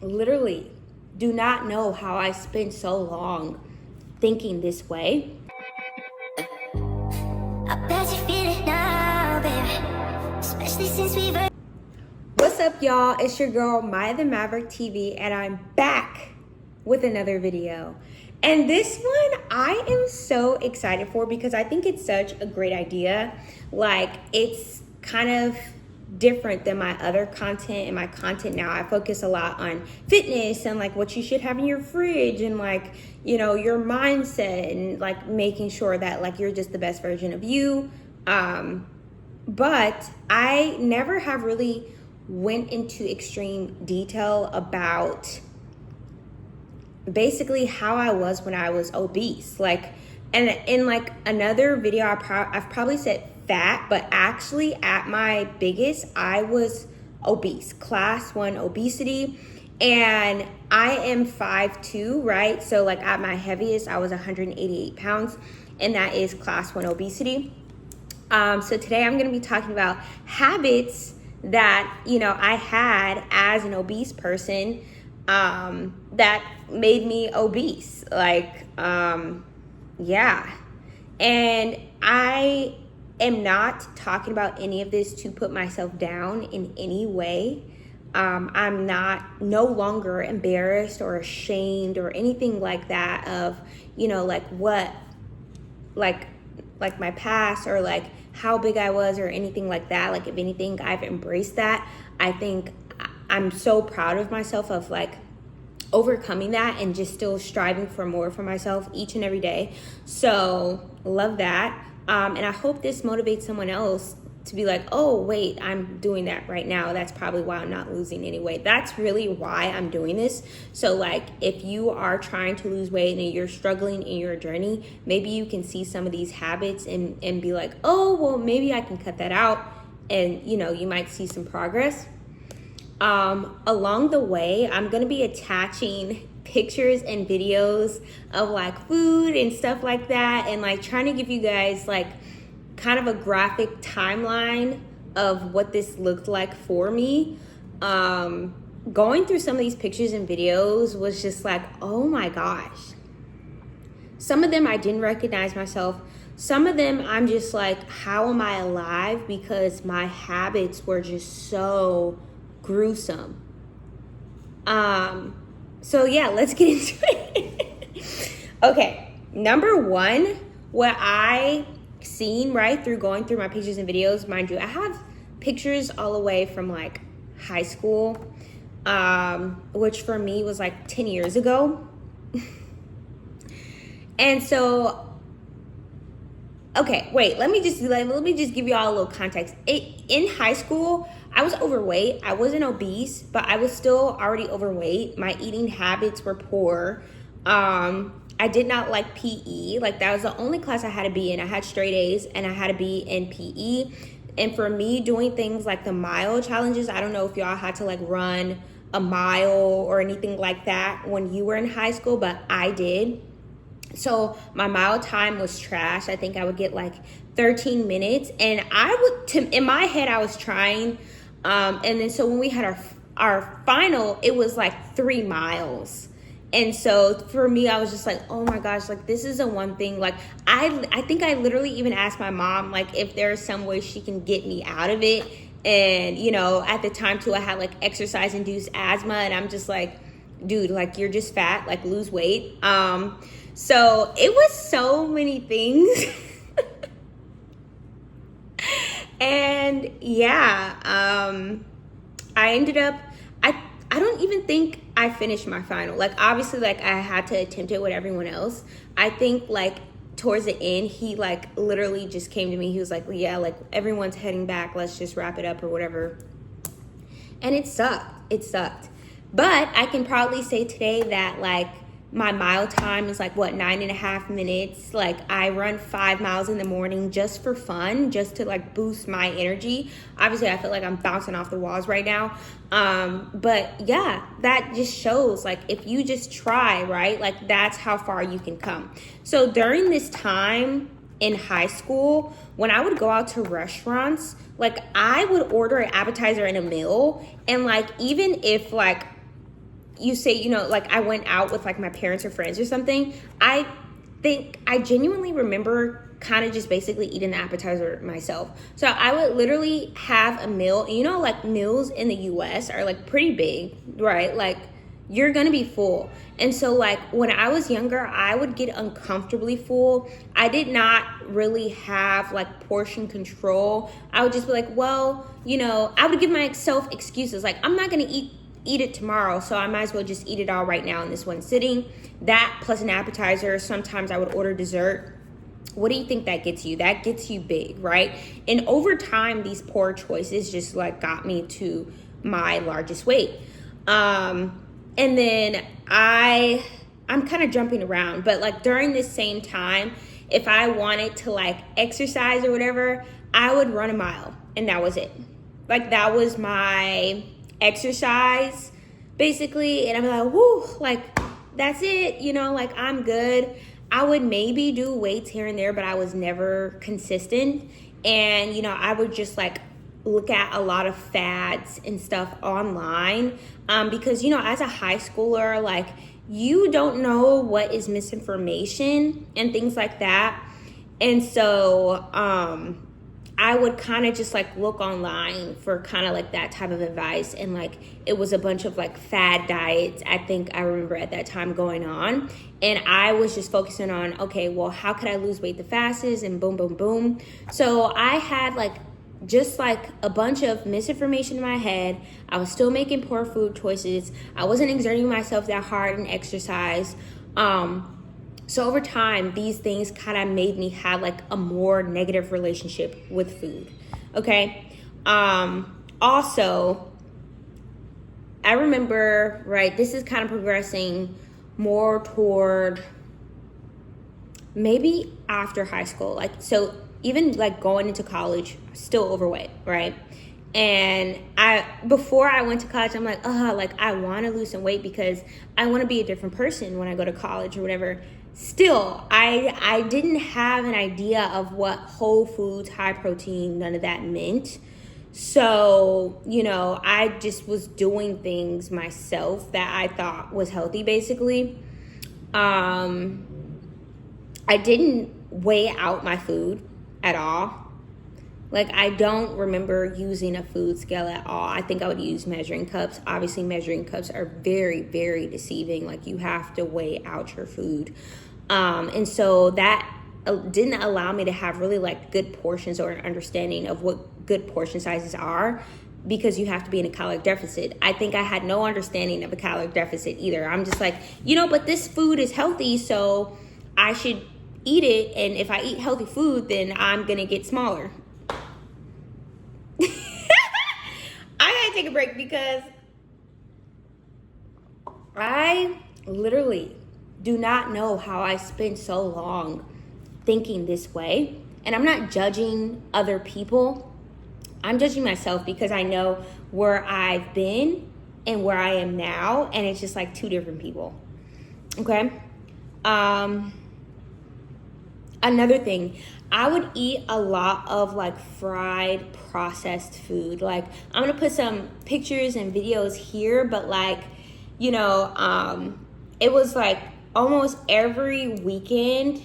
literally do not know how I spent so long thinking this way. I bet you feel it now, baby. Especially since we've... What's up, y'all? It's your girl, Maya the Maverick TV, and I'm back with another video. And this one I am so excited for because I think it's such a great idea. Like, it's kind of different than my other content. And my content now, I focus a lot on fitness and like what you should have in your fridge and like, you know, your mindset and like making sure that like you're just the best version of you. But I never have really went into extreme detail about basically how I was when I was obese. Like, and in like another video, I've probably said fat, but actually at my biggest, I was obese, class 1 obesity. And I am 5'2", right? So like at my heaviest, I was 188 pounds, and that is class 1 obesity. So today I'm gonna be talking about habits that, you know, I had as an obese person that made me obese. Like, yeah. And I am not talking about any of this to put myself down in any way. I'm no longer embarrassed or ashamed or anything like that of, you know, like what, like my past or like how big I was or anything like that. Like, if anything, I've embraced that. I think I'm so proud of myself of like overcoming that and just still striving for more for myself each and every day. So love that. And I hope this motivates someone else to be like, oh, wait, I'm doing that right now. That's probably why I'm not losing any weight. That's really why I'm doing this. So like, if you are trying to lose weight and you're struggling in your journey, maybe you can see some of these habits and be like, oh, well, maybe I can cut that out. And, you know, you might see some progress. Along the way, I'm going to be attaching pictures and videos of like food and stuff like that. And like trying to give you guys like kind of a graphic timeline of what this looked like for me. Going through some of these pictures and videos was just like, oh my gosh. Some of them I didn't recognize myself. Some of them I'm just like, how am I alive? Because my habits were just so gruesome. So yeah, let's get into it. Okay, number one, what I seen right through going through my pictures and videos, mind you, I have pictures all the way from like high school, which for me was like 10 years ago. And so, okay, wait, let me just give you all a little context. In high school, I was overweight. I wasn't obese, but I was still already overweight. My eating habits were poor. I did not like PE. Like, that was the only class I had to be in. I had straight A's and I had to be in PE. And for me, doing things like the mile challenges, I don't know if y'all had to like run a mile or anything like that when you were in high school, but I did. So my mile time was trash. I think I would get like 13 minutes. And in my head, I was trying. And then so when we had our final, it was like 3 miles. And so for me, I was just like, oh my gosh, like this is the one thing. Like I think I literally even asked my mom, like if there's some way she can get me out of it. And, you know, at the time too, I had like exercise induced asthma, and I'm just like, dude, like you're just fat, like lose weight. So it was so many things. And yeah, I ended up, I don't even think I finished my final. Like, obviously, like, I had to attempt it with everyone else. I think, like, towards the end, he, like, literally just came to me. He was like, well, yeah, like, everyone's heading back. Let's just wrap it up or whatever. And it sucked. It sucked. But I can probably say today that, like, my mile time is like, what, 9.5 minutes. Like, I run 5 miles in the morning just for fun, just to like boost my energy. Obviously, I feel like I'm bouncing off the walls right now. But yeah, that just shows like if you just try, right? Like that's how far you can come. So during this time in high school, when I would go out to restaurants, like I would order an appetizer and a meal. And like, even if like you say, you know, like I went out with like my parents or friends or something, I think I genuinely remember kind of just basically eating the appetizer myself. So I would literally have a meal, and you know, like meals in the US are like pretty big, right? Like you're gonna be full. And so like when I was younger, I would get uncomfortably full. I did not really have like portion control. I would just be like, well, you know, I would give myself excuses like I'm not gonna eat it tomorrow, so I might as well just eat it all right now in this one sitting. That plus an appetizer. Sometimes I would order dessert. What do you think that gets you? That gets you big, right? And over time, these poor choices just like got me to my largest weight. And then I'm kind of jumping around, but like during this same time, if I wanted to like exercise or whatever, I would run a mile, and that was it. Like that was my exercise basically, and I'm like, whoo, like that's it, you know, like I'm good. I would maybe do weights here and there, but I was never consistent. And, you know, I would just like look at a lot of fads and stuff online because, you know, as a high schooler, like you don't know what is misinformation and things like that. And so I would kind of just like look online for kind of like that type of advice, and like it was a bunch of like fad diets I think I remember at that time going on, and I was just focusing on, okay, well, how could I lose weight the fastest, and boom boom boom. So I had like just like a bunch of misinformation in my head. I was still making poor food choices. I wasn't exerting myself that hard in exercise. So over time, these things kind of made me have like a more negative relationship with food. Okay. Also, I remember, right, this is kind of progressing more toward maybe after high school. Like, so even like going into college, still overweight, right? And before I went to college, I'm like, like I want to lose some weight because I want to be a different person when I go to college or whatever. Still, I didn't have an idea of what whole foods, high protein, none of that meant. So, you know, I just was doing things myself that I thought was healthy, basically. I didn't weigh out my food at all. Like, I don't remember using a food scale at all. I think I would use measuring cups. Obviously, measuring cups are very, very deceiving. Like, you have to weigh out your food. And so that didn't allow me to have really, like, good portions or an understanding of what good portion sizes are, because you have to be in a caloric deficit. I think I had no understanding of a caloric deficit either. I'm just like, you know, but this food is healthy, so I should eat it. And if I eat healthy food, then I'm going to get smaller. I gotta take a break because I literally do not know how I spent so long thinking this way. And I'm not judging other people. I'm judging myself because I know where I've been and where I am now. And it's just like two different people. Okay. Another thing, I would eat a lot of like fried processed food. Like, I'm gonna put some pictures and videos here, but like, you know, it was like almost every weekend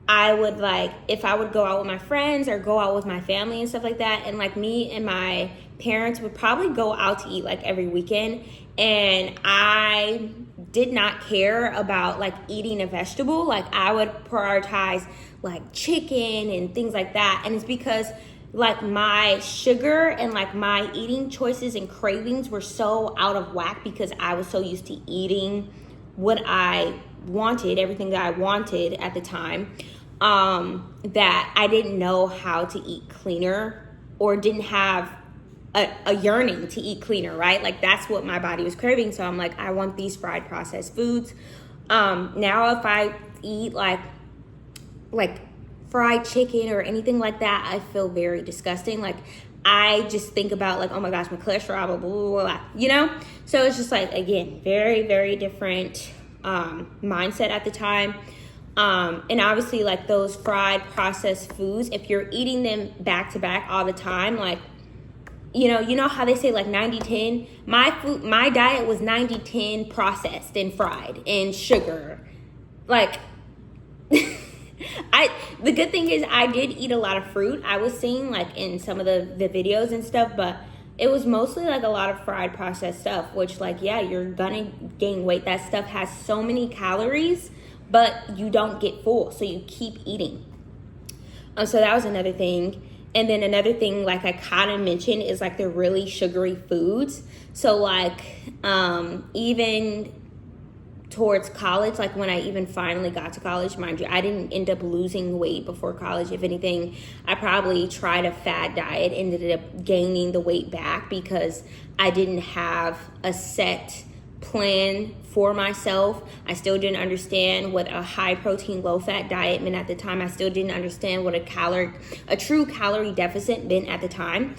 I would, like, if I would go out with my friends or go out with my family and stuff like that, and like me and my parents would probably go out to eat like every weekend, and I did not care about like eating a vegetable. Like, I would prioritize like chicken and things like that. And it's because like my sugar and like my eating choices and cravings were so out of whack because I was so used to eating what I wanted, everything that I wanted at the time, that I didn't know how to eat cleaner, or didn't have a yearning to eat cleaner, right? Like, that's what my body was craving. So I'm like, I want these fried processed foods. Now if I eat like fried chicken or anything like that, I feel very disgusting. Like, I just think about like, oh my gosh, my cholesterol, blah, blah, blah, blah, you know? So it's just like, again, very, very different mindset at the time. And obviously like those fried processed foods, if you're eating them back to back all the time, like you know how they say like 90-10. My diet was 90-10 processed and fried and sugar. Like, the good thing is I did eat a lot of fruit. I was seeing like in some of the videos and stuff, but it was mostly like a lot of fried processed stuff, which like, yeah, you're gonna gain weight. That stuff has so many calories, but you don't get full, so you keep eating. So that was another thing. And then another thing, like I kind of mentioned, is like the really sugary foods. So like even towards college, like when I even finally got to college, mind you, I didn't end up losing weight before college. If anything, I probably tried a fad diet, ended up gaining the weight back because I didn't have a set plan for myself. I still didn't understand what a high protein, low fat diet meant at the time. I still didn't understand what a true calorie deficit meant at the time.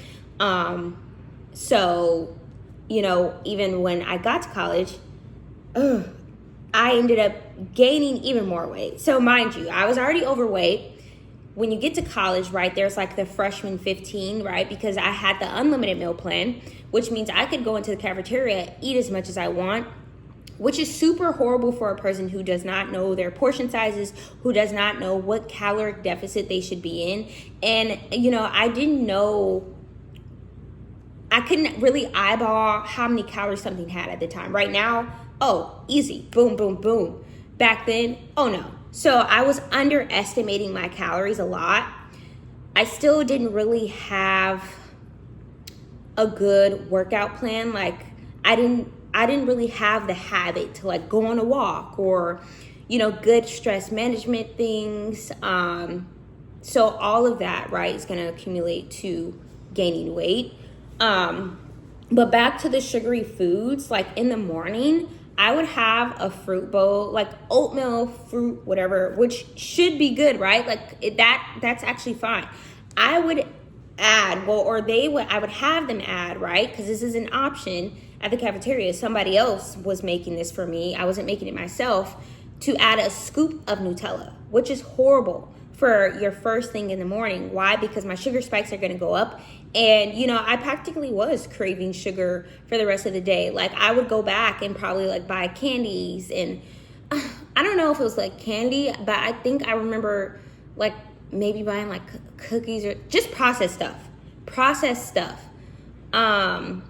So, even when I got to college, I ended up gaining even more weight. So mind you, I was already overweight. When you get to college, right, there's like the freshman 15, right? Because I had the unlimited meal plan, which means I could go into the cafeteria, eat as much as I want, which is super horrible for a person who does not know their portion sizes, who does not know what caloric deficit they should be in. And, I didn't know, I couldn't really eyeball how many calories something had at the time. Right now, oh, easy, boom, boom, boom. Back then, oh no. So I was underestimating my calories a lot. I still didn't really have a good workout plan. Like I didn't really have the habit to like go on a walk or, good stress management things. So all of that, right, is gonna accumulate to gaining weight. But back to the sugary foods, like in the morning, I would have a fruit bowl, like oatmeal, fruit, whatever, which should be good, right? Like that's actually fine. I would add, I would have them add, right? Because this is an option at the cafeteria. Somebody else was making this for me. I wasn't making it myself, to add a scoop of Nutella, which is horrible for your first thing in the morning. Why? Because my sugar spikes are going to go up. And, I practically was craving sugar for the rest of the day. Like, I would go back and probably, like, buy candies. And I don't know if it was, like, candy, but I think I remember, like, maybe buying, like, cookies or just processed stuff. And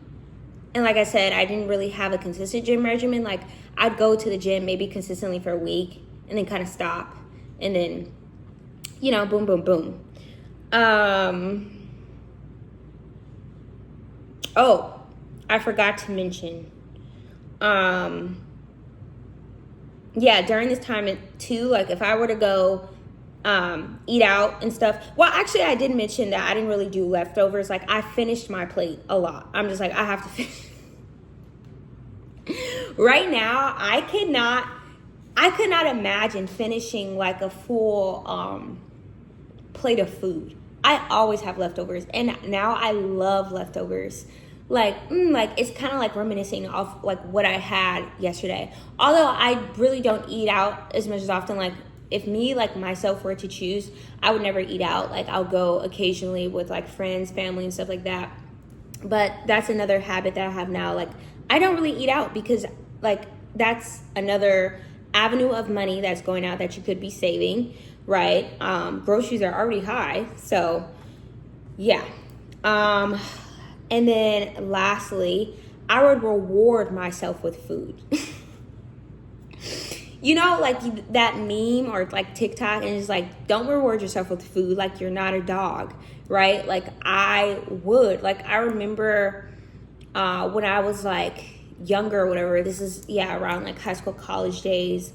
like I said, I didn't really have a consistent gym regimen. Like, I'd go to the gym maybe consistently for a week and then kind of stop. And then, boom, boom, boom. Oh, I forgot to mention, during this time too, like if I were to go eat out and stuff, well, actually I did mention that I didn't really do leftovers. Like I finished my plate a lot. I'm just like, I have to finish. Right now, I could not imagine finishing like a full plate of food. I always have leftovers, and now I love leftovers. Like it's kind of like reminiscing off like what I had yesterday. Although I really don't eat out as much as often. Like if me, like myself, were to choose, I would never eat out. Like I'll go occasionally with like friends, family, and stuff like that. But that's another habit that I have now. Like I don't really eat out because like that's another avenue of money that's going out that you could be saving, right? Groceries are already high, so yeah. And then lastly, I would reward myself with food. Like that meme or like TikTok, and it's like, don't reward yourself with food like you're not a dog, right? Like I would. Like I remember when I was like younger or whatever, this is around like high school, college days,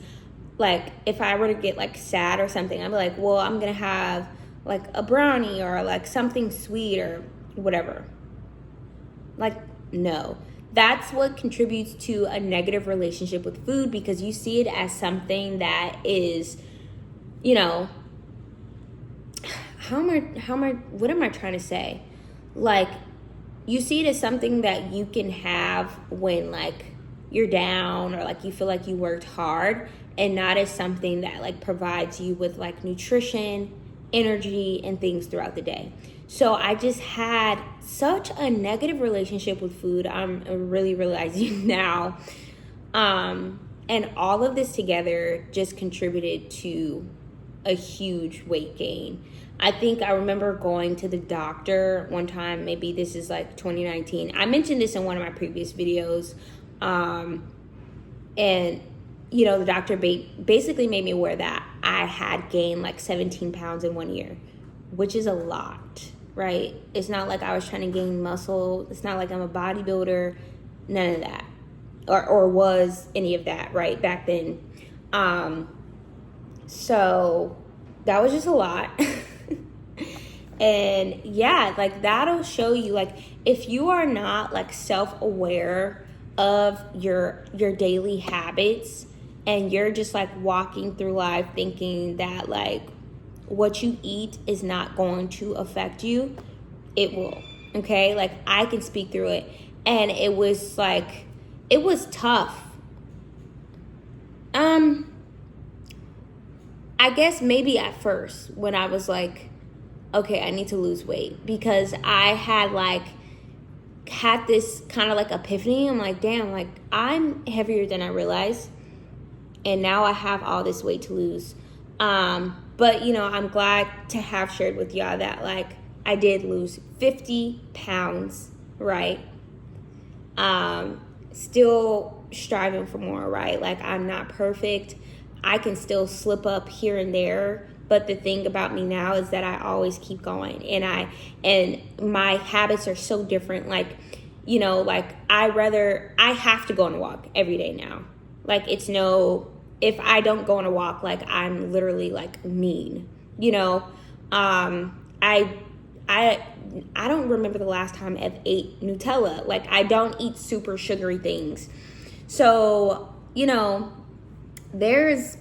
like if I were to get like sad or something, I'd be like, well, I'm gonna have like a brownie or like something sweet or whatever. Like no, that's what contributes to a negative relationship with food, because you see it as something that is, what am I trying to say? Like you see it as something that you can have when like you're down or like you feel like you worked hard, and not as something that like provides you with like nutrition, energy, and things throughout the day. So I just had such a negative relationship with food. I'm really realizing now. And all of this together just contributed to a huge weight gain. I think I remember going to the doctor one time, maybe this is like 2019. I mentioned this in one of my previous videos. And, you know, the doctor basically made me aware that I had gained like 17 pounds in 1 year, which is a lot, right? It's not like I was trying to gain muscle. It's not like I'm a bodybuilder, none of that. Or was any of that, right, back then. So that was just a lot. And yeah, like that'll show you, like, if you are not like self-aware of your daily habits, and you're just like walking through life thinking that like what you eat is not going to affect you, it will. Okay, like I can speak through it, and it was tough. I guess maybe at first when I was like, okay, I need to lose weight, because I had this kind of like epiphany. I'm like, damn, like I'm heavier than I realized, and now I have all this weight to lose. But you know, I'm glad to have shared with y'all that like I did lose 50 pounds, right? Still striving for more, right? Like I'm not perfect. I can still slip up here and there. But the thing about me now is that I always keep going, and my habits are so different. Like, you know, like I have to go on a walk every day now. Like if I don't go on a walk, like I'm literally like mean, you know. I don't remember the last time I've ate Nutella. Like I don't eat super sugary things. So, you know, there's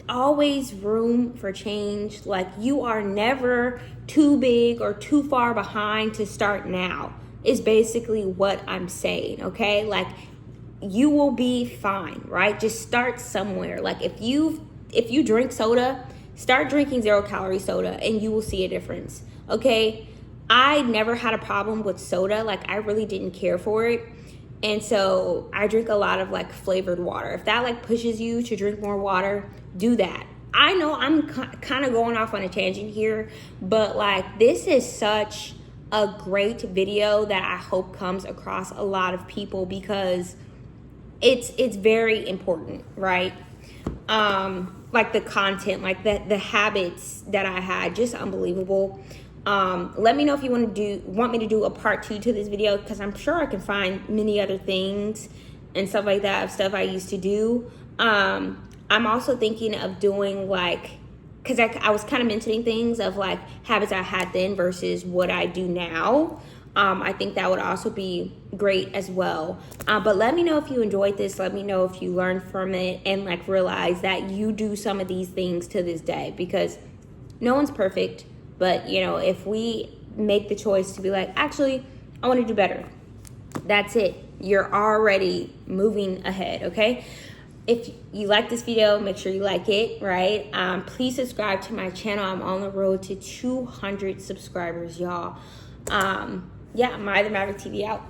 always room for change. Like you are never too big or too far behind to start now, is basically what I'm saying. Okay, like you will be fine, right? Just start somewhere. Like if you drink soda, start drinking 0-calorie soda and you will see a difference. Okay, I never had a problem with soda. Like I really didn't care for it. And so I drink a lot of like flavored water. If that like pushes you to drink more water, do that. I know I'm kind of going off on a tangent here, but like this is such a great video that I hope comes across a lot of people, because it's very important, right? Like the content, like the habits that I had, just unbelievable. Let me know if you want me to do a part 2 to this video, because I'm sure I can find many other things and stuff like that of stuff I used to do. I'm also thinking of doing like, because I was kind of mentioning things of like habits I had then versus what I do now. I think that would also be great as well. But let me know if you enjoyed this. Let me know if you learned from it and like realize that you do some of these things to this day, because no one's perfect. But, you know, if we make the choice to be like, actually, I want to do better, that's it. You're already moving ahead, okay? If you like this video, make sure you like it, right? Please subscribe to my channel. I'm on the road to 200 subscribers, y'all. Yeah, My The Maverick TV out.